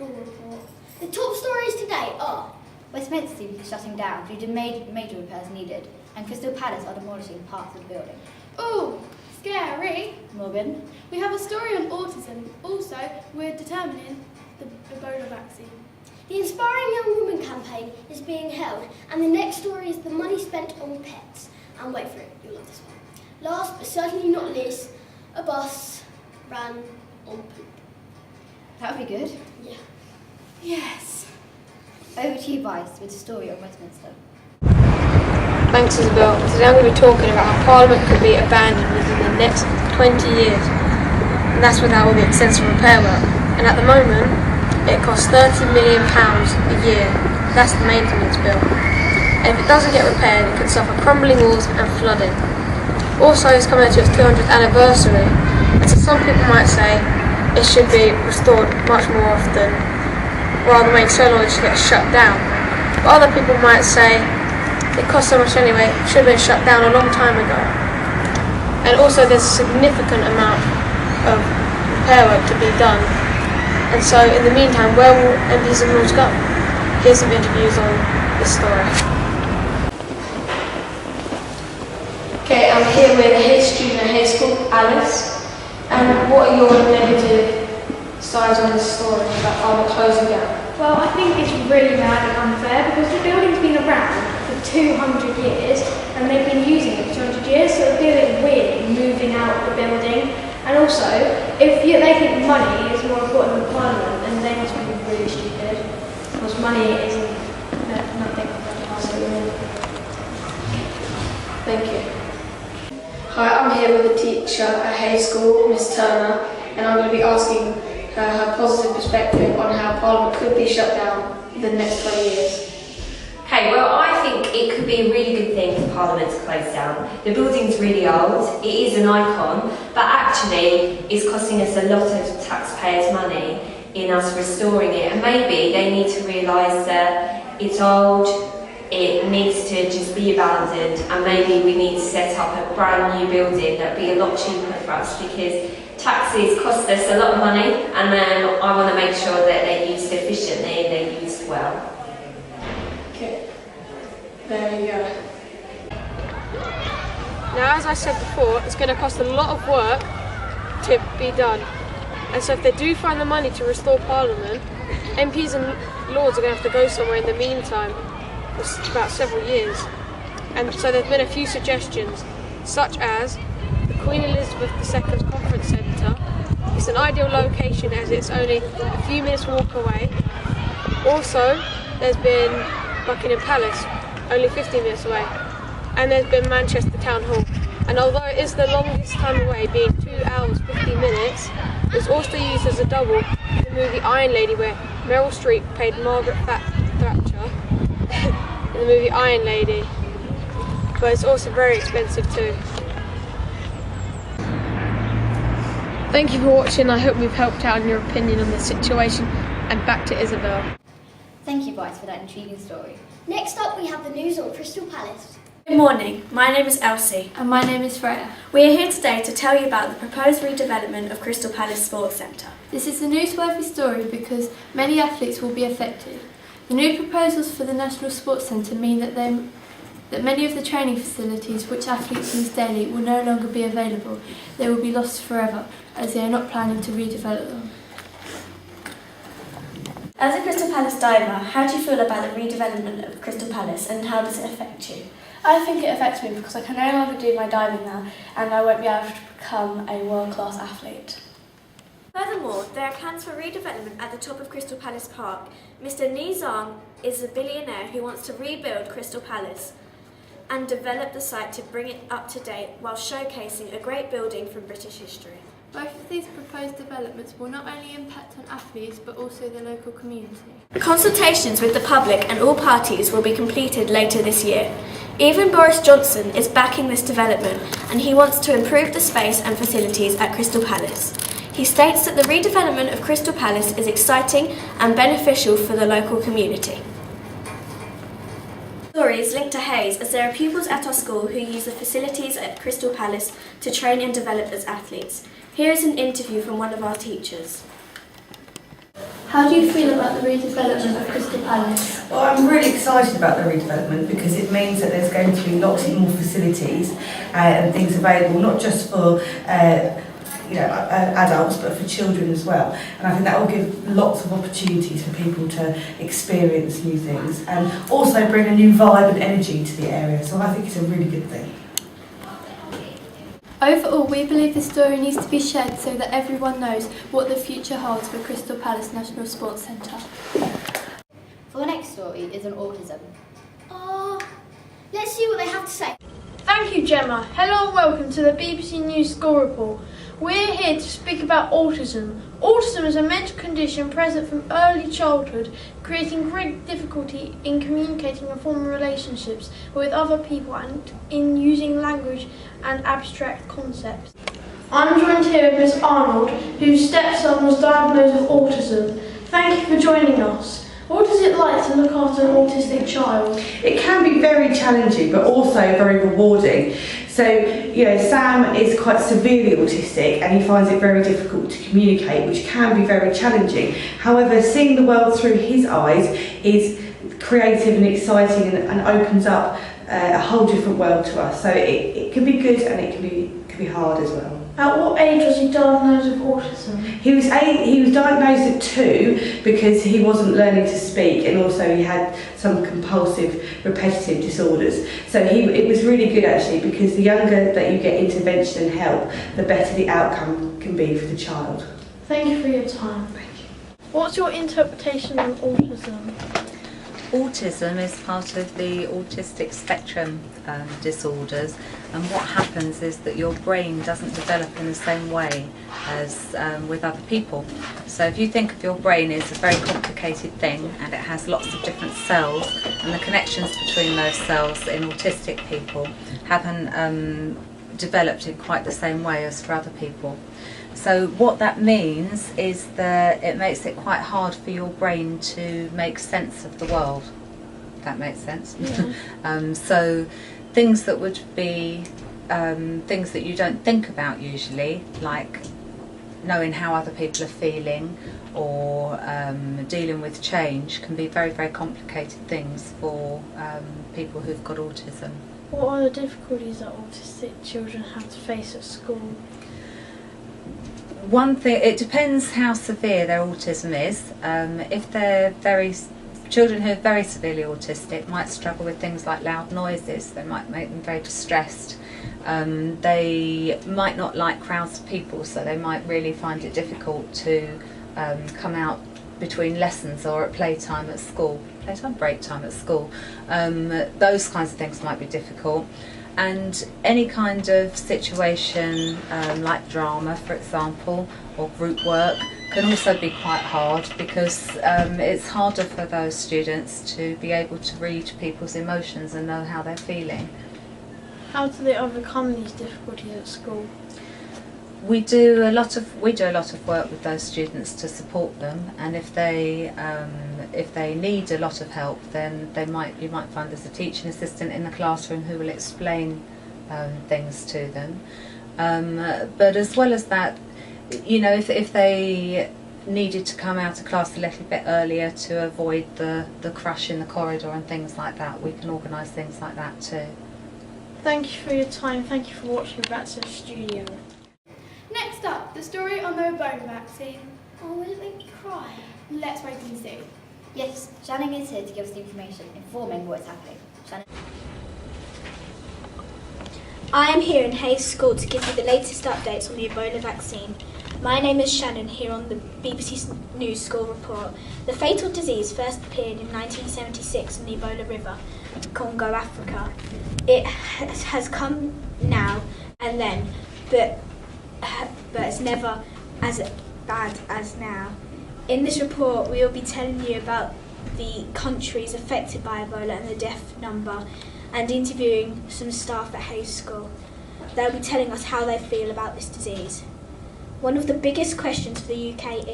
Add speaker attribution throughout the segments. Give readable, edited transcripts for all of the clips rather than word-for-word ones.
Speaker 1: School report. The top stories today are
Speaker 2: Westminster is shutting down due to major repairs needed, and Crystal Palace are demolishing parts of the building.
Speaker 3: Ooh, scary.
Speaker 2: Morgan?
Speaker 3: We have a story on autism. Also, we're determining the Ebola vaccine.
Speaker 1: the Inspiring Young Woman campaign is being held, and the next story is the money spent on pets. And wait for it, you'll love this one. Last but certainly not least, a bus ran on poop.
Speaker 2: That would be good.
Speaker 1: Yeah.
Speaker 3: Yes.
Speaker 2: Over to you, Vice, with a story on Westminster.
Speaker 4: Thanks, Isabel. Today I'm going to be talking about how Parliament could be abandoned within the next 20 years. And that's without all the extensive repair work. And at the moment, it costs £30 million a year. That's the maintenance bill. And if it doesn't get repaired, it could suffer crumbling walls and flooding. Also, it's coming up to its 200th anniversary. And so some people might say it should be restored much more often, rather than waiting so long it just gets shut down. But other people might say it costs so much anyway, it should have been shut down a long time ago. And also there's a significant amount of repair work to be done. And so in the meantime, where will MPs and Lords go? Here's some interviews on this story. Okay, I'm here with a head student at Hayes called Alice. And what are your negative sides on this story about Parliament closing down?
Speaker 5: Well, I think it's really bad and unfair because the building's been around for 200 years and they've been using it for 200 years, so it'd be a bit weird moving out of the building. And also, if they think money is more important than Parliament, then they must be really stupid because money isn't nothing but Parliament.
Speaker 4: Thank you. Hi, I'm here with a teacher at Hayes School, Miss Turner, and I'm going to be asking her positive perspective on how Parliament could be shut down in the next 20 years.
Speaker 6: Okay, well, I think it could be a really good thing for Parliament to close down. The building's really old, it is an icon, but actually it's costing us a lot of taxpayers' money in us restoring it, and maybe they need to realise that it's old, it needs to just be abandoned, and maybe we need to set up a brand new building that would be a lot cheaper for us, because taxes cost us a lot of money, and then I want to make sure that they're used efficiently and they're used well.
Speaker 4: Okay, there you go. Now, as I said before, it's going to cost a lot of work to be done. And so if they do find the money to restore Parliament, MPs and Lords are going to have to go somewhere in the meantime. It's about several years. And so there's been a few suggestions, such as the Queen Elizabeth II's Conference Centre. It's an ideal location as it's only a few minutes walk away. Also, there's been Buckingham Palace, only 15 minutes away. And there's been Manchester Town Hall. And although it is the longest time away, being 2 hours 15 minutes, it's also used as a double in the movie Iron Lady, where Meryl Streep played Margaret Thatcher in the movie Iron Lady. But it's also very expensive too. Thank you for watching. I hope we've helped out in your opinion on this situation. And back to Isabel.
Speaker 2: Thank you, Vice, for that intriguing story.
Speaker 1: Next up, we have the news on Crystal Palace.
Speaker 7: Good morning, my name is Elsie.
Speaker 5: And my name is Freya.
Speaker 7: We are here today to tell you about the proposed redevelopment of Crystal Palace Sports Centre.
Speaker 5: This is a newsworthy story because many athletes will be affected. The new proposals for the National Sports Centre mean that many of the training facilities which athletes use daily will no longer be available. They will be lost forever, as they are not planning to redevelop them.
Speaker 7: As a Crystal Palace diver, how do you feel about the redevelopment of Crystal Palace and how does it affect you?
Speaker 8: I think it affects me because I can no longer do my diving now and I won't be able to become a world-class athlete.
Speaker 7: Furthermore, there are plans for redevelopment at the top of Crystal Palace Park. Mr. Ni Zhang is a billionaire who wants to rebuild Crystal Palace and develop the site to bring it up to date while showcasing a great building from British history.
Speaker 5: Both of these proposed developments will not only impact on athletes but also the local community.
Speaker 7: Consultations with the public and all parties will be completed later this year. Even Boris Johnson is backing this development and he wants to improve the space and facilities at Crystal Palace. He states that the redevelopment of Crystal Palace is exciting and beneficial for the local community. Story is linked to Hayes as there are pupils at our school who use the facilities at Crystal Palace to train and develop as athletes. Here is an interview from one of our teachers.
Speaker 8: How do you feel about the redevelopment of Crystal Palace?
Speaker 9: Well, I'm really excited about the redevelopment because it means that there's going to be lots more facilities and things available, not just for adults, but for children as well. And I think that will give lots of opportunities for people to experience new things and also bring a new vibe and energy to the area. So I think it's a really good thing.
Speaker 3: Overall, we believe the story needs to be shared so that everyone knows what the future holds for Crystal Palace National Sports Centre.
Speaker 2: For the next story is on autism.
Speaker 1: Let's see what they have to say.
Speaker 4: Thank you, Gemma. Hello and welcome to the BBC News School Report. We're here to speak about autism. Autism is a mental condition present from early childhood, creating great difficulty in communicating and forming relationships with other people and in using language and abstract concepts. I'm joined here with Miss Arnold, whose stepson was diagnosed with autism. Thank you for joining us. What is it like to look after an autistic child?
Speaker 10: It can be very challenging, but also very rewarding. So, Sam is quite severely autistic and he finds it very difficult to communicate, which can be very challenging. However, seeing the world through his eyes is creative and exciting and opens up a whole different world to us. So it can be good and it can be hard as well.
Speaker 4: At what age was he diagnosed with autism?
Speaker 10: He was diagnosed at 2 because he wasn't learning to speak, and also he had some compulsive repetitive disorders. So it was really good actually, because the younger that you get intervention and help, the better the outcome can be for the child.
Speaker 4: Thank you for your time.
Speaker 10: Thank you.
Speaker 4: What's your interpretation of autism?
Speaker 11: Autism is part of the autistic spectrum disorders, and what happens is that your brain doesn't develop in the same way as with other people. So if you think of your brain as a very complicated thing and it has lots of different cells, and the connections between those cells in autistic people haven't developed in quite the same way as for other people. So what that means is that it makes it quite hard for your brain to make sense of the world. If that makes sense.
Speaker 4: Yeah.
Speaker 11: So things that would be things that you don't think about usually, like knowing how other people are feeling or dealing with change, can be very, very complicated things for people who've got autism.
Speaker 4: What are the difficulties that autistic children have to face at school?
Speaker 11: One thing, it depends how severe their autism is. If they're children who are very severely autistic might struggle with things like loud noises. They might make them very distressed. They might not like crowds of people, so they might really find it difficult to come out between lessons or at playtime at school, break time at school. Those kinds of things might be difficult. And any kind of situation like drama, for example, or group work can also be quite hard, because it's harder for those students to be able to read people's emotions and know how they're feeling.
Speaker 4: How do they overcome these difficulties at school?
Speaker 11: We do a lot of work with those students to support them, and if they need a lot of help, then you might find there's a teaching assistant in the classroom who will explain things to them. But as well as that, if they needed to come out of class a little bit earlier to avoid the crush in the corridor and things like that, we can organise things like that too.
Speaker 4: Thank you for your time. Thank you for watching Back to the Studio.
Speaker 3: Next up, the story on the Ebola vaccine.
Speaker 1: Oh, will it make me cry?
Speaker 3: Let's wait and see.
Speaker 2: Yes, Shannon is here to give us the information, informing what's happening. Shannon.
Speaker 12: I am here in Hayes School to give you the latest updates on the Ebola vaccine. My name is Shannon, here on the BBC News School Report. The fatal disease first appeared in 1976 in the Ebola River, Congo, Africa. It has come now and then, but it's never as bad as now. In this report, we will be telling you about the countries affected by Ebola and the death number, and interviewing some staff at Hayes School. They'll be telling us how they feel about this disease. One of the biggest questions for the UK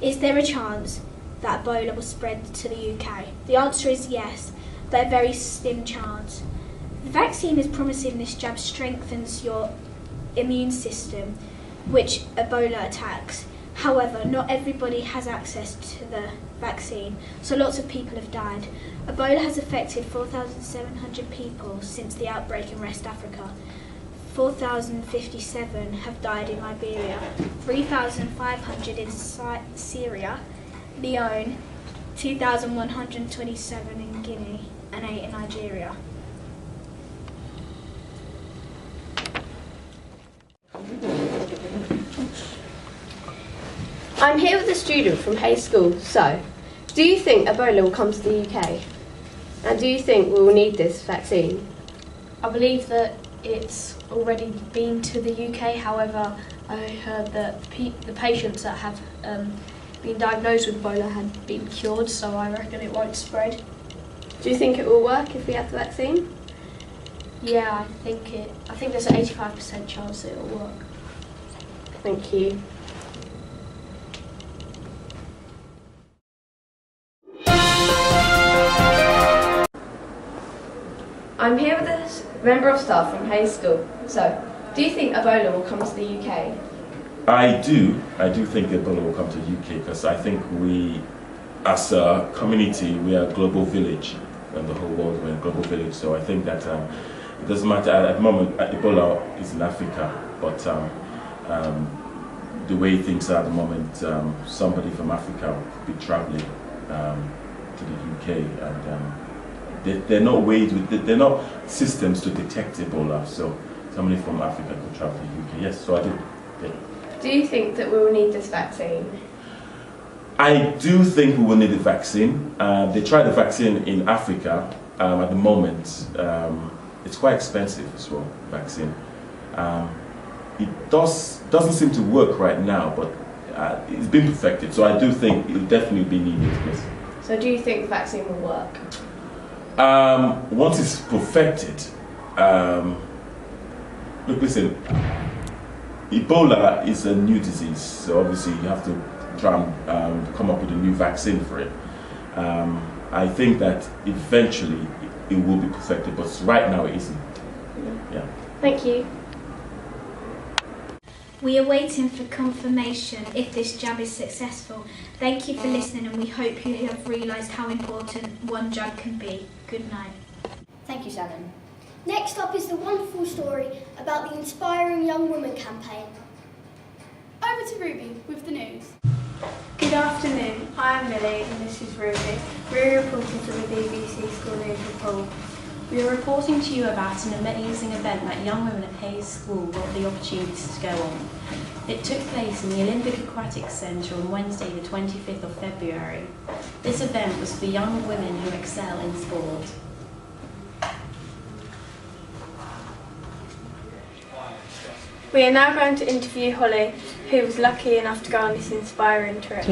Speaker 12: is there a chance that Ebola will spread to the UK? The answer is yes, but a very slim chance. The vaccine is promising this jab strengthens your immune system, which Ebola attacks, However, not everybody has access to the vaccine, so lots of people have died. Ebola has affected 4,700 people since the outbreak in West Africa. 4,057 have died in Liberia, 3,500 in Syria, Leone, 2,127 in Guinea, and 8 in Nigeria.
Speaker 13: I'm here with a student from Hayes School. So, do you think Ebola will come to the UK? And do you think we will need this vaccine?
Speaker 14: I believe that it's already been to the UK. However, I heard that the patients that have been diagnosed with Ebola had been cured, so I reckon it won't spread.
Speaker 13: Do you think it will work if we have the vaccine?
Speaker 14: Yeah, I think there's an 85% chance that it will work.
Speaker 13: Thank you. I'm here with a member of staff from Hayes School. So, do you think Ebola will come to the UK?
Speaker 15: I do think Ebola will come to the UK because I think we, as a community, we are a global village, and the whole world we're a global village. So I think that it doesn't matter at the moment. Ebola is in Africa, but the way things are at the moment, somebody from Africa could be traveling to the UK, and there are no ways, there are no systems to detect Ebola. So somebody from Africa could travel to the UK. Yes, so I do. Yeah.
Speaker 13: Do you think that we will need this vaccine?
Speaker 15: I do think we will need a vaccine. They tried the vaccine in Africa at the moment. It's quite expensive as well, vaccine. It doesn't seem to work right now, but it's been perfected. So I do think it will definitely be needed. Yes.
Speaker 13: So do you think the vaccine will work?
Speaker 15: Once it's perfected, look, listen, Ebola is a new disease, so obviously you have to try and come up with a new vaccine for it. I think that eventually it will be perfected, but right now it isn't. Yeah.
Speaker 13: Thank you.
Speaker 12: We are waiting for confirmation if this jab is successful. Thank you for listening, and we hope you have realised how important one jab can be. Good night.
Speaker 2: Thank you, Shannon.
Speaker 1: Next up is the wonderful story about the Inspiring Young Woman campaign.
Speaker 16: Over to Ruby with the news.
Speaker 5: Good afternoon, I'm Millie and this is Ruby. We're reporting to the BBC School News Report.
Speaker 17: We are reporting to you about an amazing event that young women at Hayes School got the opportunity to go on. It took place in the Olympic Aquatics Centre on Wednesday the 25th of February. This event was for young women who excel in sport.
Speaker 5: We are now going to interview Holly, who was lucky enough to go on this inspiring trip.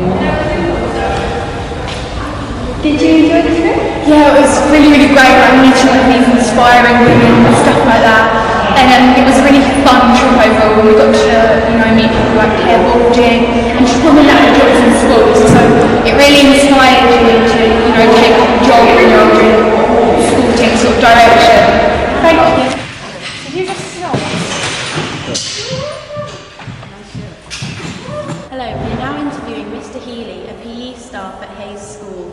Speaker 5: Did you enjoy the trip?
Speaker 18: Yeah, it was really, really great. Like meeting with these inspiring women and stuff like that. And it was a really fun trip overall. We got to, meet people like Claire Balding and just women that had jobs in schools. So it really inspired me to, take a job in your own school team sort of direction. Thank you. Did you just stop?
Speaker 17: Hello, we are now interviewing Mr. Healy, a PE staff at Hayes School.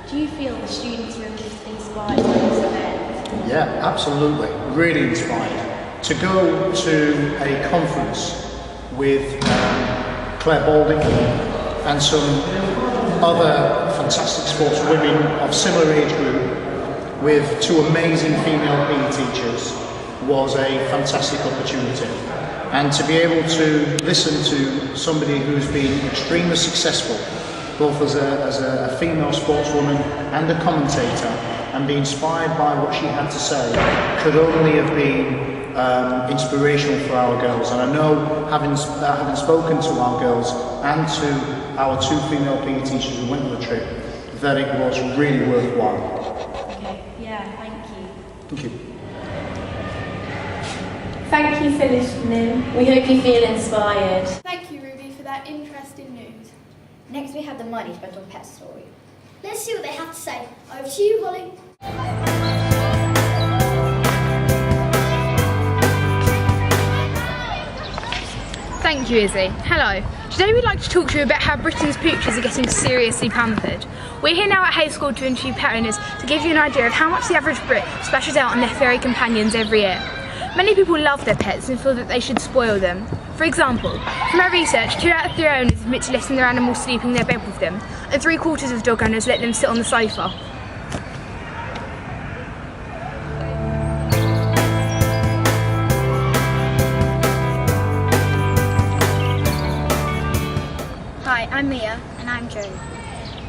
Speaker 17: Do you feel the students were inspired by this event?
Speaker 19: Yeah, absolutely. Really inspired. To go to a conference with Claire Balding and some other fantastic sportswomen of similar age group with two amazing female PE teachers was a fantastic opportunity. And to be able to listen to somebody who's been extremely successful, both as a female sportswoman and a commentator, and be inspired by what she had to say, could only have been inspirational for our girls. And I know, having spoken to our girls and to our two female PE teachers who went on the trip, that it was really worthwhile.
Speaker 17: Okay, yeah, thank you.
Speaker 19: Thank you.
Speaker 5: Thank you for listening.
Speaker 17: We hope you feel inspired.
Speaker 16: Thank you, Ruby, for that interesting news.
Speaker 2: Next we have the money spent on pet story.
Speaker 1: Let's see what they have to say. Over to you, Holly.
Speaker 20: Thank
Speaker 18: you, Izzy. Hello. Today we'd like to talk to you about how Britain's pooches are getting seriously pampered. We're here now at Hayes School to interview pet owners to give you an idea of how much the average Brit splashes out on their furry companions every year. Many people love their pets and feel that they should spoil them. For example, from our research, 2 out of 3 owners admit to letting their animals sleep in their bed with them, and 3/4 of dog owners let them sit on the sofa.
Speaker 20: Hi, I'm Mia. And I'm Joe.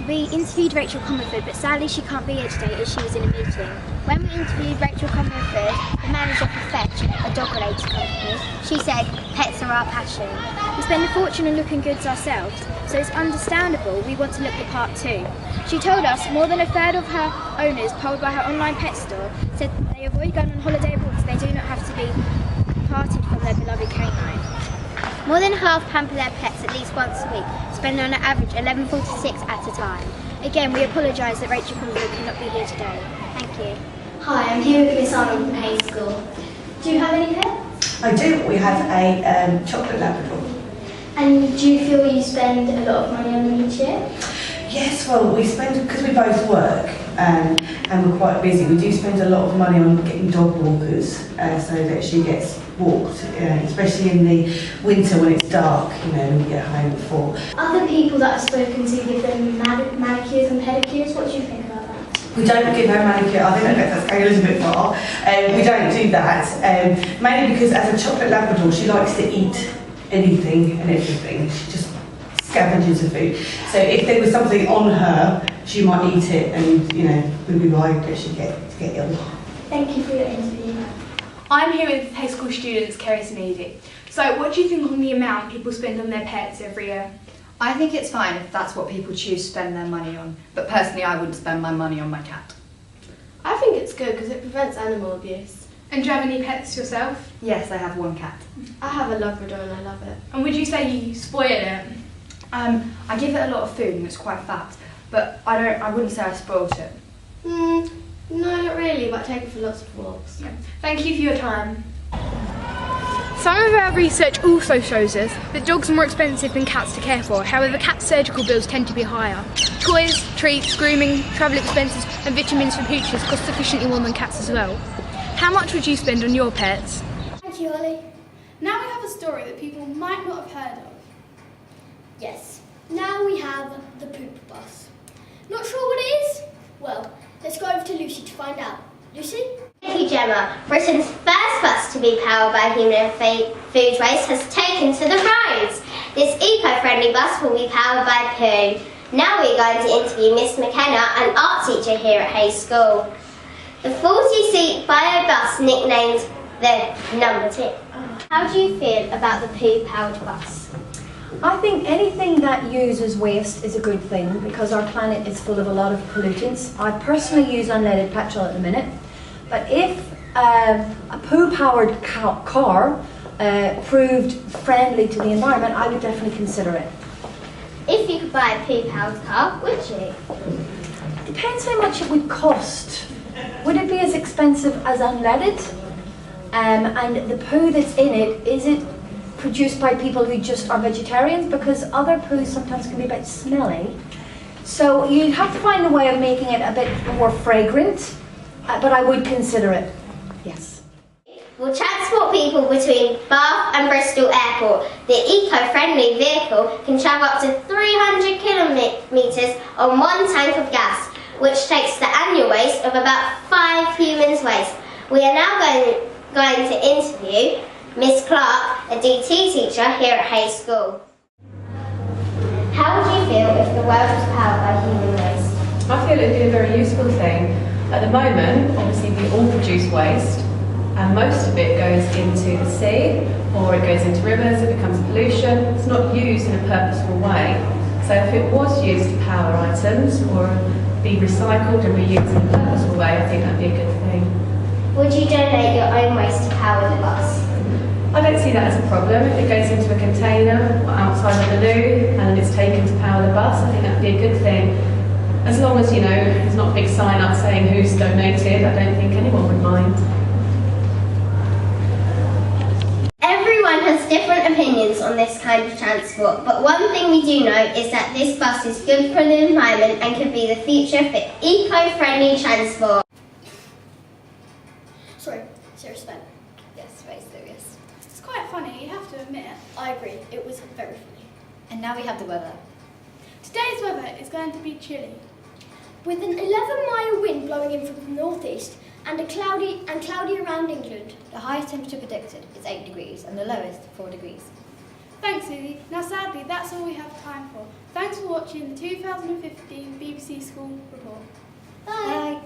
Speaker 20: We interviewed Rachel Comerford, but sadly she can't be here today as she was in a meeting. When we interviewed Rachel Comerford, the manager for Fetch, a dog-related company, she said, "Pets are our passion. We spend a fortune on looking goods ourselves, so it's understandable we want to look the part too." She told us more than a third of her owners polled by her online pet store said they avoid going on holiday abroad so they do not have to be parted from their beloved canine. More than half pamper their pets at least once a week, spending on an average 11.46 at a time. Again, we apologise that Rachel Comerford cannot be here today. Thank you.
Speaker 1: Hi, I'm here with Miss Arnold from Hayes School. Do you have any pets?
Speaker 9: I do. We have a chocolate Labrador.
Speaker 1: And do you feel you spend a lot of money on them each year?
Speaker 9: Yes, well, we spend, because we both work and we're quite busy, we do spend a lot of money on getting dog walkers so that she gets walked, especially in the winter when it's dark, when we get home at 4.
Speaker 1: Other people that I've spoken to give them manicures and pedicures. What do you think about that?
Speaker 9: We don't give her manicure. I think that's going a little bit far. We don't do that, mainly because as a chocolate Labrador, she likes to eat anything and everything. She just scavenges of food. So if there was something on her, she might eat it, and we'd be worried that she'd get ill.
Speaker 1: Thank you for your interview.
Speaker 18: I'm here with Hayes School students, Keris and Edie. So what do you think on the amount people spend on their pets every year?
Speaker 2: I think it's fine if that's what people choose to spend their money on, but personally I wouldn't spend my money on my cat.
Speaker 16: I think it's good because it prevents animal abuse.
Speaker 18: And do you have any pets yourself?
Speaker 2: Yes, I have 1 cat.
Speaker 16: I have a Labrador and I love it.
Speaker 18: And would you say you spoil it?
Speaker 2: I give it a lot of food and it's quite fat, but I wouldn't say I spoilt it.
Speaker 16: No, not really, but I take it for lots of walks.
Speaker 18: Yeah. Thank you for your time. Some of our research also shows us that dogs are more expensive than cats to care for. However, cats' surgical bills tend to be higher. Toys, treats, grooming, travel expenses and vitamins for pooches cost sufficiently more than cats as well. How much would you spend on your pets?
Speaker 1: Thank you, Ollie.
Speaker 16: Now we have a story that people might not have heard of.
Speaker 1: Yes. Now we have the poop bus. Not sure what it is? Well, let's go over to Lucy to find out. Lucy?
Speaker 21: Thank you, Gemma. Britain's first bus to be powered by human food waste has taken to the roads. This eco-friendly bus will be powered by poo. Now we're going to interview Miss McKenna, an art teacher here at Hayes School. The 40-seat bio bus, nicknamed the number 2. How do you feel about the poo-powered bus?
Speaker 22: I think anything that uses waste is a good thing because our planet is full of a lot of pollutants. I personally use unleaded petrol at the minute, but if a poo-powered car proved friendly to the environment, I would definitely consider it.
Speaker 21: If you could buy a poo-powered car, would you?
Speaker 22: Depends how much it would cost. Would it be as expensive as unleaded? And the poo that's in it, is it produced by people who just are vegetarians? Because other poos sometimes can be a bit smelly. So you'd have to find a way of making it a bit more fragrant, but I would consider it, yes.
Speaker 21: Will transport people between Bath and Bristol Airport. The eco-friendly vehicle can travel up to 300 kilometres on 1 tank of gas, which takes the annual waste of about 5 humans' waste. We are now going to interview Miss Clark, a DT teacher here at Hayes School. How would you feel if the world was powered by human waste?
Speaker 23: I feel it would be a very useful thing. At the moment, obviously we all produce waste, and most of it goes into the sea, or it goes into rivers, it becomes pollution. It's not used in a purposeful way. So if it was used to power items, or be recycled and reused in a purposeful way, I think that'd be a good thing.
Speaker 21: Would you donate your own waste to power the bus?
Speaker 23: I don't see that as a problem. If it goes into a container or outside of the loo and it's taken to power the bus, I think that'd be a good thing. As long as, there's not a big sign up saying who's donated, I don't think anyone would mind.
Speaker 21: Everyone has different opinions on this kind of transport, but one thing we do know is that this bus is good for the environment and could be the future for eco-friendly transport.
Speaker 1: Sorry, serious event.
Speaker 2: Yes, very serious.
Speaker 18: It's quite funny, you have to admit.
Speaker 1: I agree, it was very funny.
Speaker 2: And now we have the weather.
Speaker 18: Today's weather is going to be chilly.
Speaker 1: With an 11-mile wind blowing in from the northeast and cloudy around England.
Speaker 2: The highest temperature predicted is 8 degrees and the lowest 4 degrees.
Speaker 18: Thanks, Susie. Now, sadly, that's all we have time for. Thanks for watching the 2015 BBC School Report.
Speaker 1: Bye.
Speaker 2: Bye.